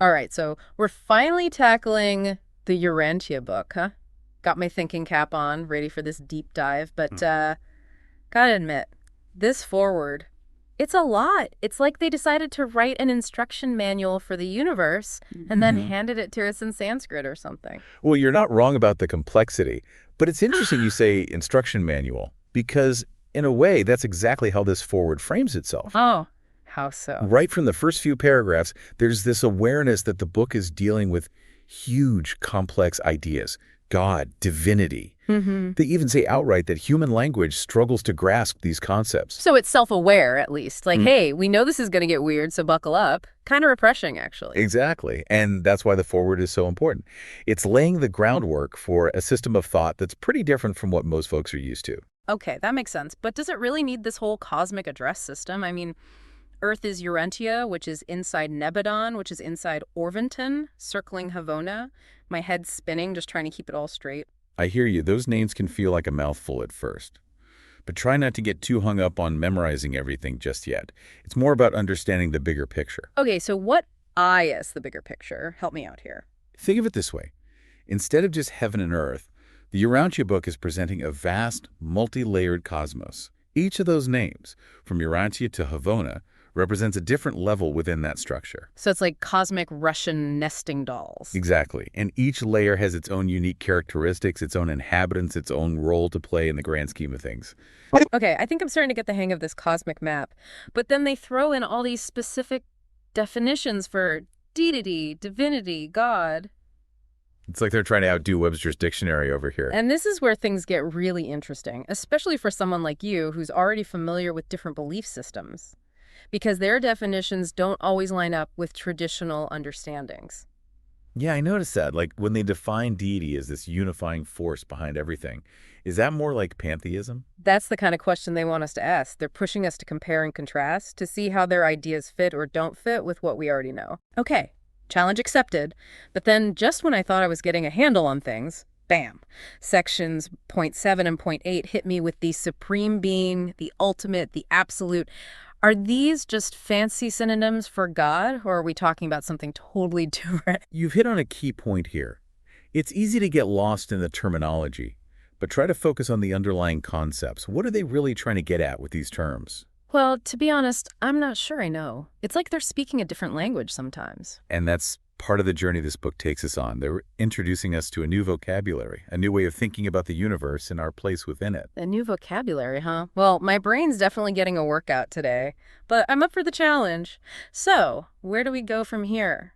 All right, so we're finally tackling the Urantia book, huh? Got my thinking cap on, ready for this deep dive, but gotta admit, this forward, it's a lot. It's like they decided to write an instruction manual for the universe and then handed it to us in Sanskrit or something. Well, you're not wrong about the complexity, but it's interesting you say instruction manual, because in a way, that's exactly how this forward frames itself. Oh, how so? Right from the first few paragraphs, there's this awareness that the book is dealing with huge, complex ideas. God, divinity. They even say outright that human language struggles to grasp these concepts. So it's self-aware, at least. Like, hey, we know this is going to get weird, so buckle up. Kind of refreshing, actually. Exactly. And that's why the forward is so important. It's laying the groundwork for a system of thought that's pretty different from what most folks are used to. Okay, that makes sense. But does it really need this whole cosmic address system? I mean, Earth is Urantia, which is inside Nebadon, which is inside Orvonton, circling Havona. My head's spinning, just trying to keep it all straight. I hear you. Those names can feel like a mouthful at first. But try not to get too hung up on memorizing everything just yet. It's more about understanding the bigger picture. Okay, so what is the bigger picture? Help me out here. Think of it this way. Instead of just heaven and earth, the Urantia book is presenting a vast, multi-layered cosmos. Each of those names, from Urantia to Havona, represents a different level within that structure. So it's like cosmic Russian nesting dolls. Exactly. And each layer has its own unique characteristics, its own inhabitants, its own role to play in the grand scheme of things. Okay, I think I'm starting to get the hang of this cosmic map. But then they throw in all these specific definitions for deity, divinity, God. It's like they're trying to outdo Webster's dictionary over here. And this is where things get really interesting, especially for someone like you who's already familiar with different belief systems, because their definitions don't always line up with traditional understandings. Yeah, I noticed that. Like when they define deity as this unifying force behind everything, is that more like pantheism? That's the kind of question they want us to ask. They're pushing us to compare and contrast to see how their ideas fit or don't fit with what we already know. Okay, challenge accepted. But then just when I thought I was getting a handle on things, bam, sections point 7 and point 8 hit me with the supreme being, the ultimate, the absolute. Are these just fancy synonyms for God, or are we talking about something totally different? You've hit on a key point here. It's easy to get lost in the terminology, but try to focus on the underlying concepts. What are they really trying to get at with these terms? Well, to be honest, I'm not sure I know. It's like they're speaking a different language sometimes. And that's part of the journey this book takes us on. They're introducing us to a new vocabulary, a new way of thinking about the universe and our place within it. A new vocabulary, huh? Well, my brain's definitely getting a workout today, but I'm up for the challenge. So, where do we go from here?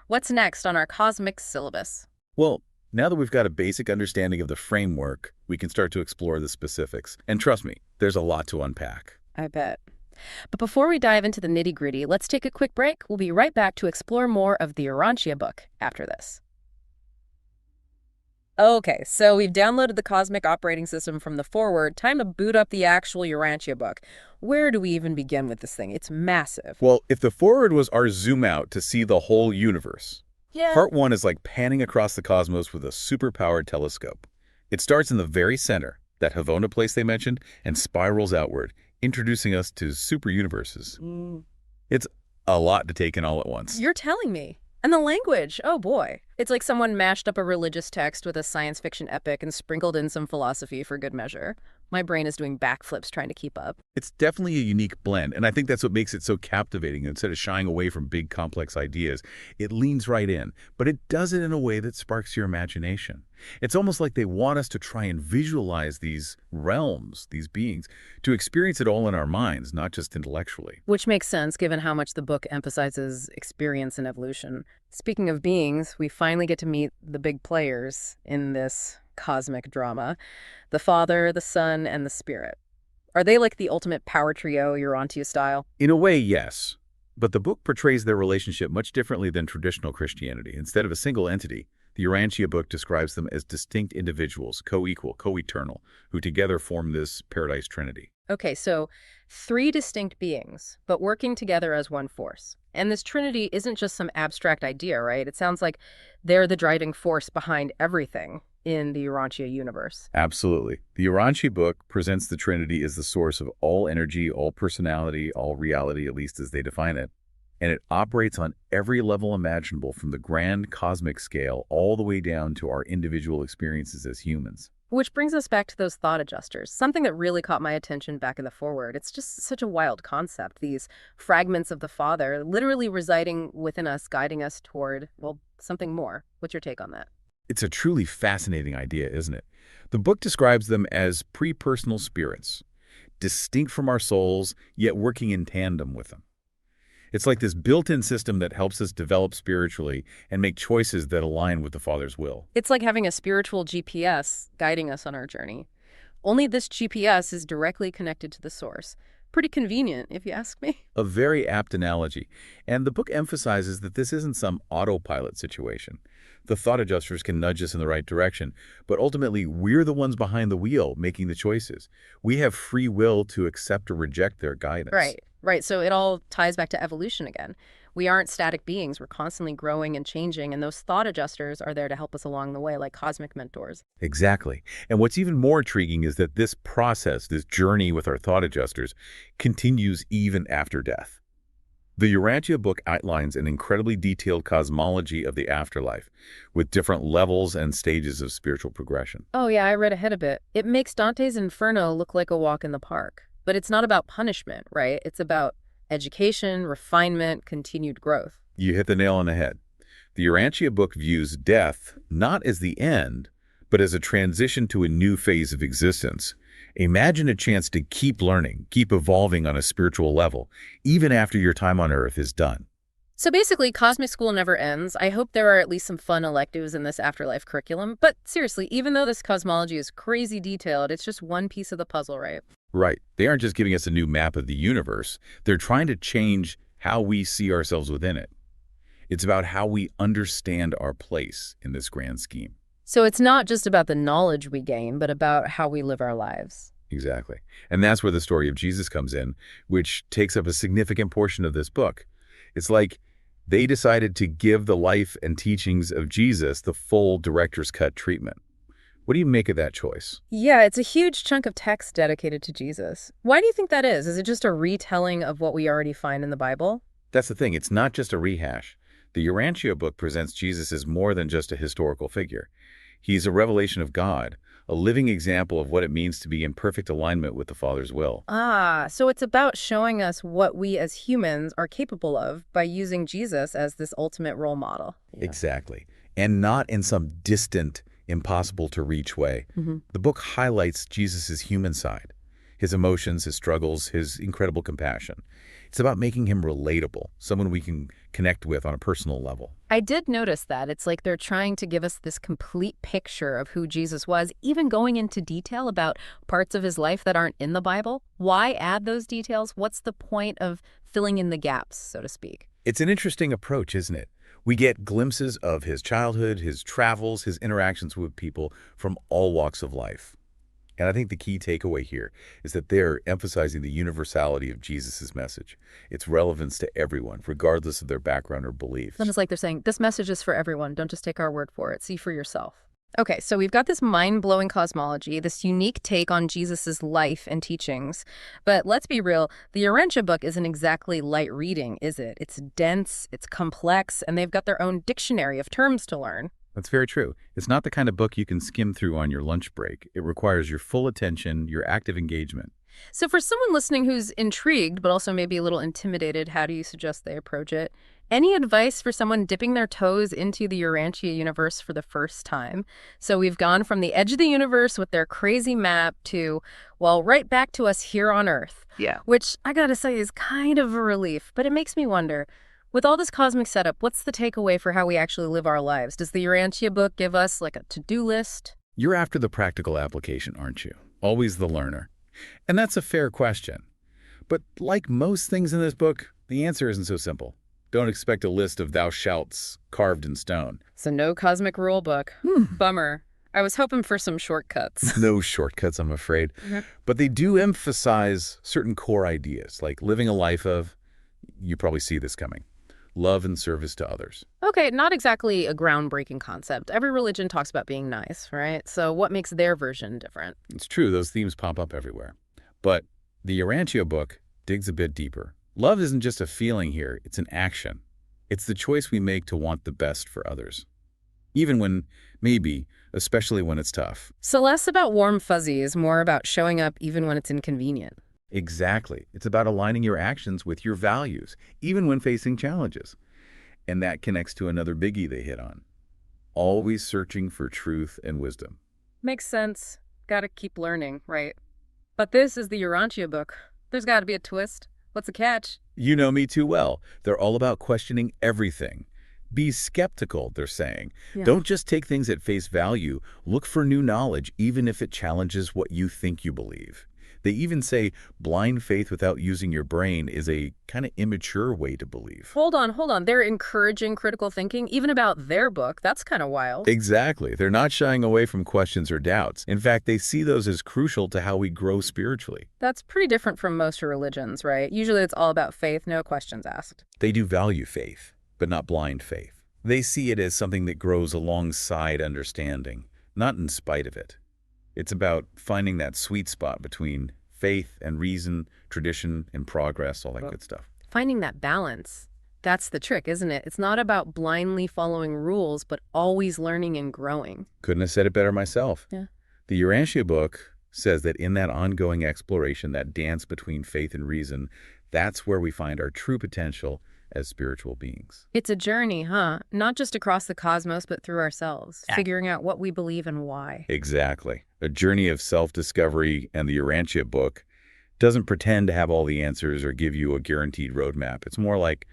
What's next on our cosmic syllabus? Well, now that we've got a basic understanding of the framework, we can start to explore the specifics. And trust me, there's a lot to unpack. I bet. But before we dive into the nitty-gritty, let's take a quick break. We'll be right back to explore more of the Urantia book after this. Okay, so we've downloaded the Cosmic Operating System from the forward. Time to boot up the actual Urantia book. Where do we even begin with this thing? It's massive. Well, if the forward was our zoom out to see the whole universe, Part 1 is like panning across the cosmos with a super-powered telescope. It starts in the very center, that Havona place they mentioned, and spirals outward, introducing us to super universes. It's a lot to take in all at once. You're telling me. And the language, oh boy. It's like someone mashed up a religious text with a science fiction epic and sprinkled in some philosophy for good measure. My brain is doing backflips trying to keep up. It's definitely a unique blend, and I think that's what makes it so captivating. Instead of shying away from big, complex ideas, it leans right in, but it does it in a way that sparks your imagination. It's almost like they want us to try and visualize these realms, these beings, to experience it all in our minds, not just intellectually. Which makes sense, given how much the book emphasizes experience and evolution. Speaking of beings, we finally get to meet the big players in this cosmic drama. The Father, the Son, and the Spirit. Are they like the ultimate power trio, Urantia style? In a way, yes. But the book portrays their relationship much differently than traditional Christianity. Instead of a single entity, the Urantia book describes them as distinct individuals, co-equal, co-eternal, who together form this paradise trinity. Okay, so 3 distinct beings, but working together as one force. And this trinity isn't just some abstract idea, right? It sounds like they're the driving force behind everything in the Urantia universe. Absolutely. The Urantia book presents the Trinity as the source of all energy, all personality, all reality, at least as they define it. And it operates on every level imaginable, from the grand cosmic scale all the way down to our individual experiences as humans. Which brings us back to those thought adjusters, something that really caught my attention back in the foreword. It's just such a wild concept, these fragments of the Father literally residing within us, guiding us toward, well, something more. What's your take on that? It's a truly fascinating idea, isn't it? The book describes them as pre-personal spirits, distinct from our souls, yet working in tandem with them. It's like this built-in system that helps us develop spiritually and make choices that align with the Father's will. It's like having a spiritual GPS guiding us on our journey. Only this GPS is directly connected to the source. Pretty convenient, if you ask me. A very apt analogy. And the book emphasizes that this isn't some autopilot situation. The thought adjusters can nudge us in the right direction, but ultimately we're the ones behind the wheel making the choices. We have free will to accept or reject their guidance. Right. So it all ties back to evolution again. We aren't static beings. We're constantly growing and changing, and those thought adjusters are there to help us along the way, like cosmic mentors. Exactly. And what's even more intriguing is that this process, this journey with our thought adjusters, continues even after death. The Urantia book outlines an incredibly detailed cosmology of the afterlife, with different levels and stages of spiritual progression. Oh yeah, I read ahead a bit. It makes Dante's Inferno look like a walk in the park. But it's not about punishment, right? It's about education, refinement, continued growth. You hit the nail on the head. The Urantia book views death not as the end, but as a transition to a new phase of existence. Imagine a chance to keep learning, keep evolving on a spiritual level, even after your time on Earth is done. So basically, cosmic school never ends. I hope there are at least some fun electives in this afterlife curriculum. But seriously, even though this cosmology is crazy detailed, it's just one piece of the puzzle, right? Right. They aren't just giving us a new map of the universe. They're trying to change how we see ourselves within it. It's about how we understand our place in this grand scheme. So it's not just about the knowledge we gain, but about how we live our lives. Exactly. And that's where the story of Jesus comes in, which takes up a significant portion of this book. It's like they decided to give the life and teachings of Jesus the full director's cut treatment. What do you make of that choice? Yeah, it's a huge chunk of text dedicated to Jesus. Why do you think that is? Is it just a retelling of what we already find in the Bible? That's the thing. It's not just a rehash. The Urantia book presents Jesus as more than just a historical figure. He's a revelation of God, a living example of what it means to be in perfect alignment with the Father's will. So it's about showing us what we as humans are capable of by using Jesus as this ultimate role model. Yeah. Exactly. And not in some distant, impossible-to-reach way. The book highlights Jesus' human side, his emotions, his struggles, his incredible compassion. It's about making him relatable, someone we can connect with on a personal level. I did notice that. It's like they're trying to give us this complete picture of who Jesus was, even going into detail about parts of his life that aren't in the Bible. Why add those details? What's the point of filling in the gaps, so to speak? It's an interesting approach, isn't it? We get glimpses of his childhood, his travels, his interactions with people from all walks of life. And I think the key takeaway here is that they're emphasizing the universality of Jesus' message, its relevance to everyone, regardless of their background or beliefs. It's like they're saying, this message is for everyone. Don't just take our word for it. See for yourself. Okay, so we've got this mind-blowing cosmology, this unique take on Jesus's life and teachings. But let's be real, the Urantia book isn't exactly light reading, is it? It's dense, it's complex, and they've got their own dictionary of terms to learn. That's very true. It's not the kind of book you can skim through on your lunch break. It requires your full attention, your active engagement. So for someone listening who's intrigued, but also maybe a little intimidated, how do you suggest they approach it? Any advice for someone dipping their toes into the Urantia universe for the first time? So we've gone from the edge of the universe with their crazy map to, well, right back to us here on Earth. Yeah. Which I gotta say is kind of a relief, but it makes me wonder, with all this cosmic setup, what's the takeaway for how we actually live our lives? Does the Urantia book give us like a to-do list? You're after the practical application, aren't you? Always the learner. And that's a fair question. But like most things in this book, the answer isn't so simple. Don't expect a list of thou shalts carved in stone. So no cosmic rule book. Bummer. I was hoping for some shortcuts. No shortcuts, I'm afraid. But they do emphasize certain core ideas, like living a life of, you probably see this coming, love and service to others. Okay, not exactly a groundbreaking concept. Every religion talks about being nice, right? So what makes their version different? It's true, those themes pop up everywhere. But the Urantia book digs a bit deeper. Love isn't just a feeling here, it's an action. It's the choice we make to want the best for others. Even when, maybe, especially when it's tough. So less about warm fuzzies, more about showing up even when it's inconvenient. Exactly. It's about aligning your actions with your values, even when facing challenges. And that connects to another biggie they hit on. Always searching for truth and wisdom. Makes sense. Gotta keep learning, right? But this is the Urantia book. There's gotta be a twist. What's the catch? You know me too well. They're all about questioning everything. Be skeptical, they're saying. Yeah. Don't just take things at face value. Look for new knowledge, even if it challenges what you think you believe. They even say blind faith without using your brain is a kind of immature way to believe. Hold on. They're encouraging critical thinking, even about their book. That's kind of wild. Exactly. They're not shying away from questions or doubts. In fact, they see those as crucial to how we grow spiritually. That's pretty different from most religions, right? Usually it's all about faith, no questions asked. They do value faith, but not blind faith. They see it as something that grows alongside understanding, not in spite of it. It's about finding that sweet spot between faith and reason, tradition and progress, all that good stuff. Finding that balance. That's the trick, isn't it? It's not about blindly following rules, but always learning and growing. Couldn't have said it better myself. Yeah. The Urantia book says that in that ongoing exploration, that dance between faith and reason, that's where we find our true potential as spiritual beings. It's a journey, huh? Not just across the cosmos, but through ourselves, figuring out what we believe and why. Exactly. A journey of self-discovery, and the Urantia book doesn't pretend to have all the answers or give you a guaranteed roadmap. It's more like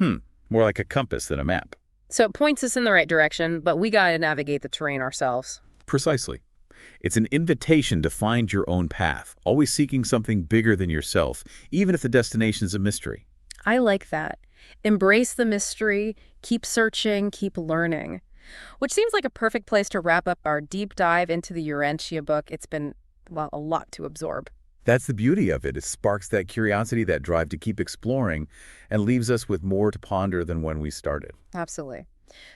a compass than a map. So it points us in the right direction, but we gotta navigate the terrain ourselves. Precisely. It's an invitation to find your own path, always seeking something bigger than yourself, even if the destination's a mystery. I like that. Embrace the mystery, keep searching, keep learning. Which seems like a perfect place to wrap up our deep dive into the Urantia book. It's been, well, a lot to absorb. That's the beauty of it. It sparks that curiosity, that drive to keep exploring, and leaves us with more to ponder than when we started. Absolutely.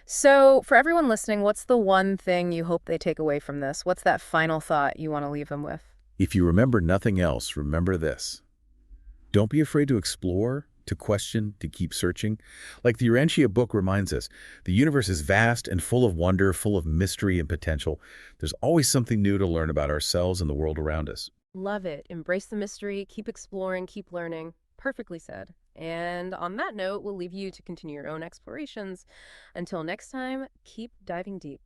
So for everyone listening, what's the one thing you hope they take away from this? What's that final thought you want to leave them with? If you remember nothing else, remember this. Don't be afraid to explore, to question, to keep searching. Like the Urantia book reminds us, the universe is vast and full of wonder, full of mystery and potential. There's always something new to learn about ourselves and the world around us. Love it. Embrace the mystery, keep exploring, keep learning. Perfectly said. And on that note, we'll leave you to continue your own explorations. Until next time, keep diving deep.